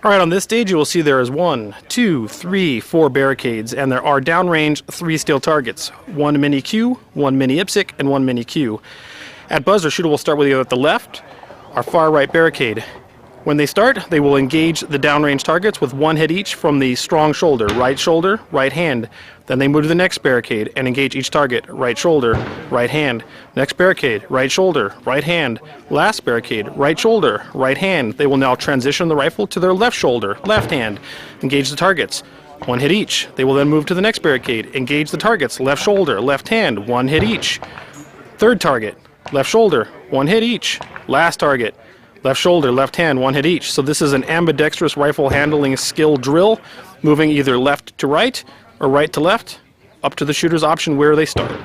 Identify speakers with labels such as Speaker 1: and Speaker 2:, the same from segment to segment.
Speaker 1: All right, on this stage you will see there is 1, 2, 3, 4 barricades, and there are downrange 3 steel targets. 1 mini Q, 1 mini IPSC, and 1 mini Q. At buzz, our shooter will start with either at the left or far right barricade. When they start, they will engage the downrange targets with 1 hit each from the strong shoulder, right hand. Then they move to the next barricade and engage each target, right shoulder, right hand. Next barricade, right shoulder, right hand. Last barricade, right shoulder, right hand. They will now transition the rifle to their left shoulder, left hand. Engage the targets, 1 hit each. They will then move to the next barricade, engage the targets, left shoulder, left hand, 1 hit each. Third target, left shoulder, 1 hit each. Last target, left shoulder, left hand, 1 hit each. So this is an ambidextrous rifle handling skill drill, moving either left to right or right to left, up to the shooter's option where they start.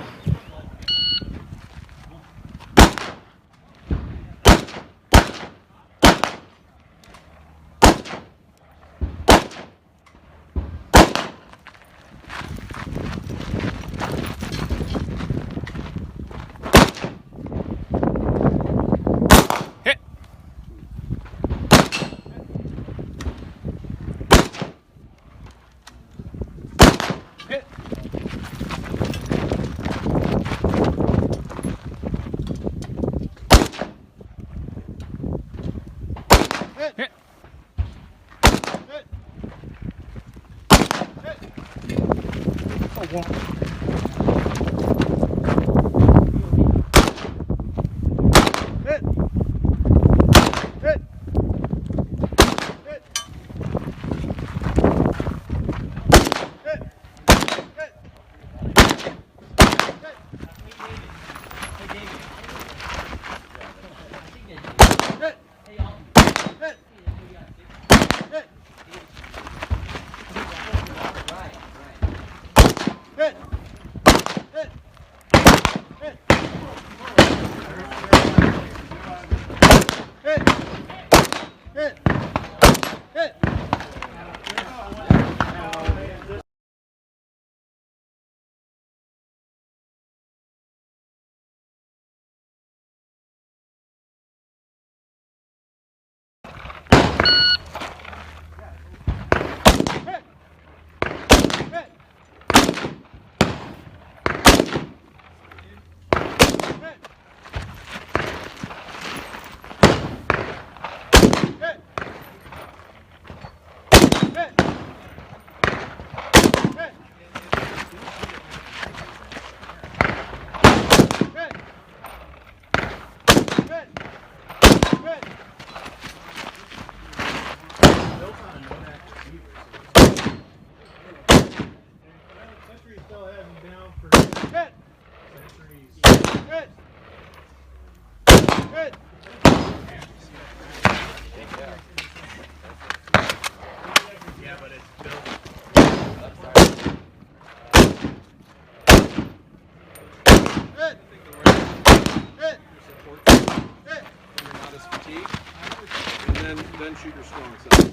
Speaker 2: Then shoot your strong side.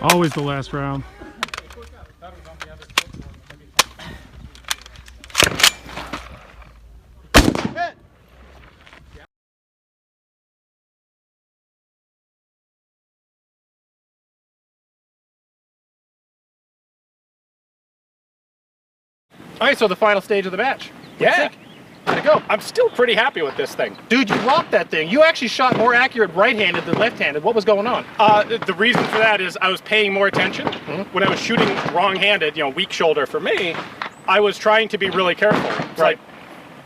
Speaker 3: Always the last round.
Speaker 4: All right, so the final stage of the match. Yeah. How'd it go? I'm still pretty happy with this thing. Dude, you rocked that thing. You actually shot more accurate right-handed than left-handed. What was going on? The reason for that is I was paying more attention. When I was shooting wrong-handed, you know, weak shoulder for me, I was trying to be really careful. It's like,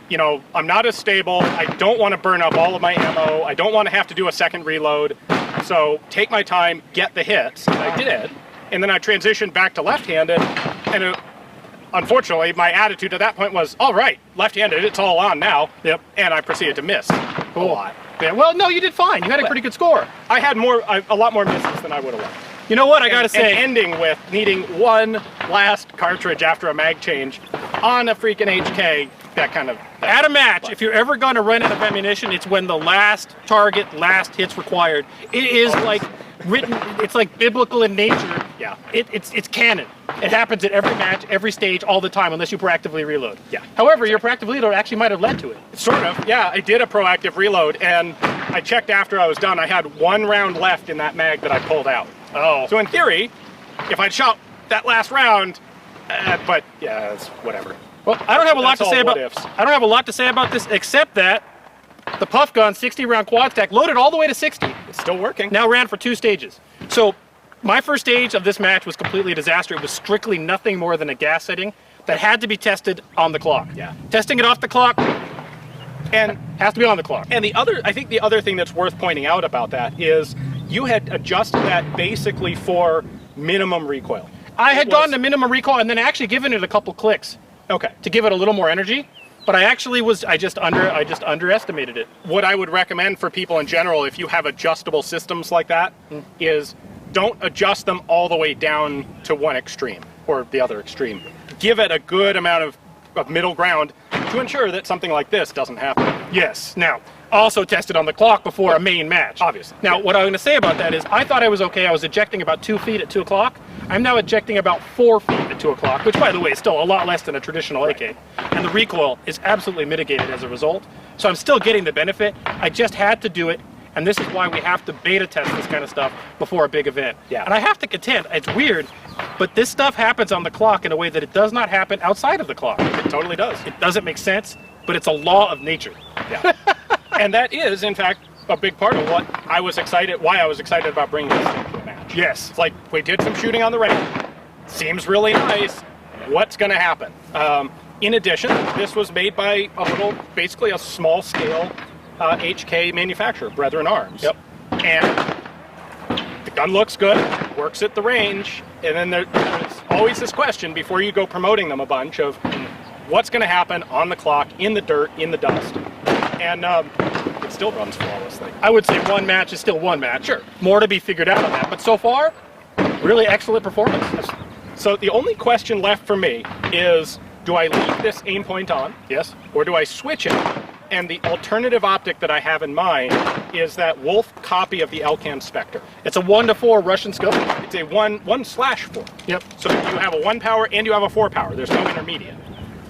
Speaker 4: you know, I'm not as stable. I don't want to burn up all of my ammo. I don't want to have to do a second reload. So take my time, get the hits. And I did. And then I transitioned back to left-handed, and unfortunately, my attitude at that point was, all right, left-handed, it's all on now. Yep. And I proceeded to miss a lot. Yeah, well, no, you did fine. You had a pretty good score. I had a lot more misses than I would have liked. You know what I gotta
Speaker 5: And
Speaker 4: say?
Speaker 5: ending with needing one last cartridge after a mag change on a freaking HK, that kind of...
Speaker 4: At a match, if you're ever going to run out of ammunition, it's when the last target, last hit's required. It is like written, it's like biblical in nature.
Speaker 5: Yeah.
Speaker 4: It's canon. It happens at every match, every stage, all the time, unless you proactively reload.
Speaker 5: Yeah.
Speaker 4: However, your proactive reload actually might have led to it.
Speaker 5: Sort of, yeah. I did a proactive reload, and I checked after I was done. I had one round left in that mag that I pulled out.
Speaker 4: Oh.
Speaker 5: So in theory, if I'd shot that last round, but yeah, it's whatever.
Speaker 4: Well, I don't have a lot to
Speaker 5: That's
Speaker 4: say
Speaker 5: all
Speaker 4: about.
Speaker 5: what ifs.
Speaker 4: I don't have a lot to say about this, except that the puff gun 60 round quad stack loaded all the way to 60.
Speaker 5: It's still working.
Speaker 4: Now ran for 2 stages. So my first stage of this match was completely a disaster. It was strictly nothing more than a gas setting that had to be tested on the clock.
Speaker 5: Yeah.
Speaker 4: Testing it off the clock
Speaker 5: And
Speaker 4: has to be on the clock.
Speaker 5: And I think the other thing that's worth pointing out about that is you had adjusted that basically for minimum recoil.
Speaker 4: I had gone to minimum recoil and then actually given it a couple clicks
Speaker 5: Okay.
Speaker 4: to give it a little more energy. But I actually was, I just underestimated it.
Speaker 5: What I would recommend for people in general, if you have adjustable systems like that, is don't adjust them all the way down to one extreme or the other extreme. Give it a good amount of middle ground to ensure that something like this doesn't happen.
Speaker 4: Yes. Now, also tested on the clock before a main match.
Speaker 5: Obviously.
Speaker 4: Now,
Speaker 5: Yeah.
Speaker 4: what I'm going to say about that is I thought I was okay. I was ejecting about 2 feet at 2 o'clock. I'm now ejecting about 4 feet at 2 o'clock, which, by the way, is still a lot less than a traditional AK. And the recoil is absolutely mitigated as a result. So I'm still getting the benefit. I just had to do it. And this is why we have to beta test this kind of stuff before a big event.
Speaker 5: Yeah.
Speaker 4: And I have to contend, it's weird, but this stuff happens on the clock in a way that it does not happen outside of the clock.
Speaker 5: It totally does.
Speaker 4: It doesn't make sense, but it's a law of nature.
Speaker 5: Yeah. And that is, in fact, a big part of why I was excited about bringing this into a match.
Speaker 4: Yes.
Speaker 5: It's like, we did some shooting on the range. Seems really nice. What's going to happen? In addition, this was made by basically a small scale HK manufacturer, Brethren Arms.
Speaker 4: Yep.
Speaker 5: And the gun looks good, works at the range, and then there's always this question before you go promoting them a bunch of what's going to happen on the clock, in the dirt, in the dust. And it still runs flawlessly.
Speaker 4: I would say one match is still one match.
Speaker 5: Sure.
Speaker 4: More to be figured out on that. But so far, really excellent performance.
Speaker 5: So the only question left for me is, do I leave this aim point on?
Speaker 4: Yes.
Speaker 5: Or do I switch it? And the alternative optic that I have in mind is that Wolf copy of the Elcam Spectre.
Speaker 4: It's a 1-to-4 Russian scope.
Speaker 5: It's a 1/4.
Speaker 4: Yep.
Speaker 5: So you have a 1 power and you have a 4 power. There's no intermediate.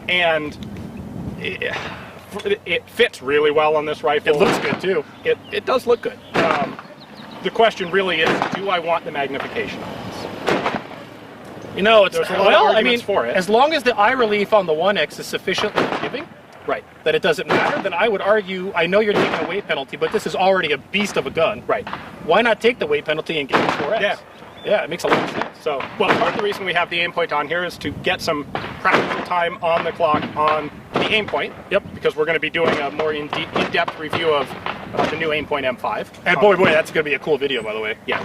Speaker 5: And it fits really well on this rifle.
Speaker 4: It looks good too.
Speaker 5: It does look good. The question really is, do I want the magnification on this?
Speaker 4: You know, it's
Speaker 5: There's a lot of arguments for it.
Speaker 4: as long as the eye relief on the 1X is sufficiently giving,
Speaker 5: Right.
Speaker 4: that it doesn't matter, then I would argue, I know you're taking a weight penalty, but this is already a beast of a gun.
Speaker 5: Right.
Speaker 4: Why not take the weight penalty and get the 4X?
Speaker 5: Yeah.
Speaker 4: Yeah, it makes a lot of sense.
Speaker 5: So, well, part of the reason we have the aim point on here is to get some practical time on the clock on the aim point.
Speaker 4: Yep.
Speaker 5: Because we're going to be doing a more in-depth review of the new aim point M5.
Speaker 4: And boy, that's going to be a cool video, by the way.
Speaker 5: Yeah.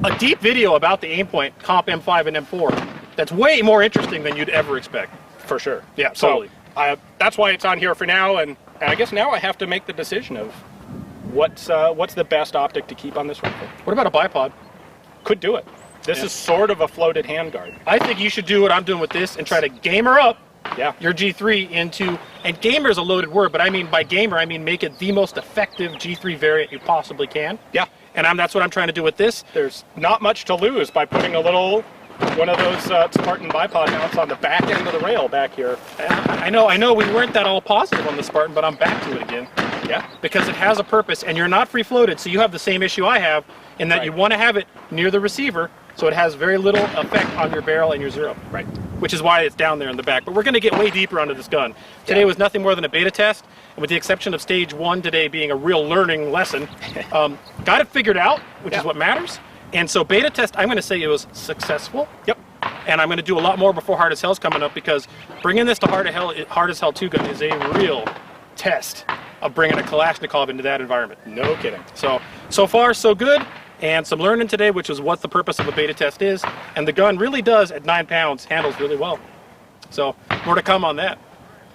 Speaker 4: A deep video about the aim point, comp M5 and M4. That's way more interesting than you'd ever expect.
Speaker 5: For sure.
Speaker 4: Yeah, totally.
Speaker 5: So, that's why it's on here for now, and I guess now I have to make the decision of what's the best optic to keep on this rifle.
Speaker 4: What about a bipod?
Speaker 5: Could do it. This is sort of a floated handguard.
Speaker 4: I think you should do what I'm doing with this and try to gamer up
Speaker 5: Yeah.
Speaker 4: your G3 into, and gamer is a loaded word, but I mean by gamer, I mean make it the most effective G3 variant you possibly can.
Speaker 5: Yeah.
Speaker 4: And that's what I'm trying to do with this.
Speaker 5: There's not much to lose by putting one of those Spartan bipod mounts on the back end of the rail back here.
Speaker 4: I know we weren't that all positive on the Spartan, but I'm back to it again.
Speaker 5: Yeah.
Speaker 4: Because it has a purpose, and you're not free floated, so you have the same issue I have in that
Speaker 5: Right.
Speaker 4: you want to have it near the receiver, so it has very little effect on your barrel and your zero.
Speaker 5: Right.
Speaker 4: Which is why it's down there in the back. But we're going to get way deeper onto this gun. Today
Speaker 5: Yeah.
Speaker 4: was nothing more than a beta test, and with the exception of stage 1 today being a real learning lesson, got it figured out, which is what matters. And so beta test, I'm going to say it was successful.
Speaker 5: Yep.
Speaker 4: And I'm going to do a lot more before Hard as Hell's coming up, because bringing this to Hard as Hell 2 gun is a real test of bringing a Kalashnikov into that environment.
Speaker 5: No kidding.
Speaker 4: So far, so good. And some learning today, which is what the purpose of a beta test is. And the gun really does, at 9 pounds, handles really well. So more to come on that.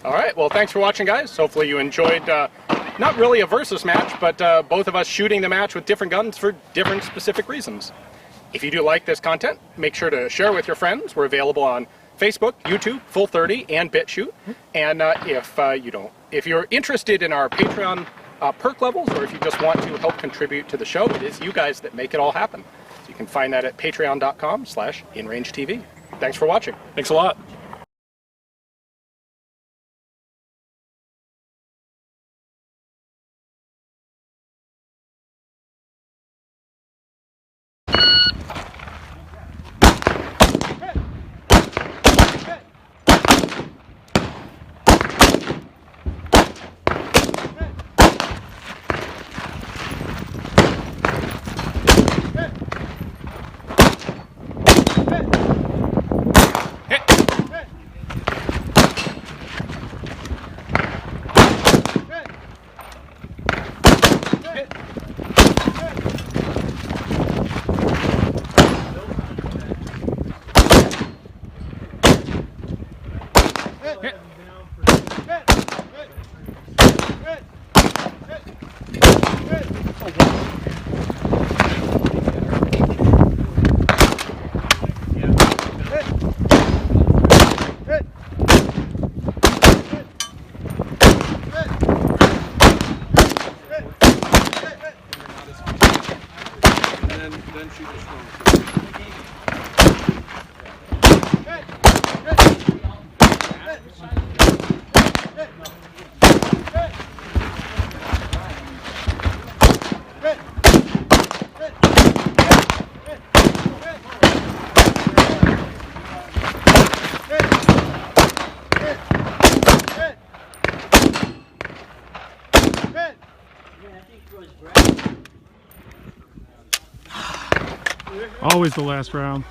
Speaker 5: All right. Well, thanks for watching, guys. Hopefully you enjoyed, not really a versus match, but both of us shooting the match with different guns for different specific reasons. If you do like this content, make sure to share with your friends. We're available on Facebook, YouTube, Full30, and BitChute. And if you're interested in our Patreon perk levels, or if you just want to help contribute to the show, it is you guys that make it all happen. So you can find that at patreon.com/InRangeTV. Thanks for watching.
Speaker 1: Thanks a lot.
Speaker 2: Then shoot your strong side.
Speaker 3: Always the last round.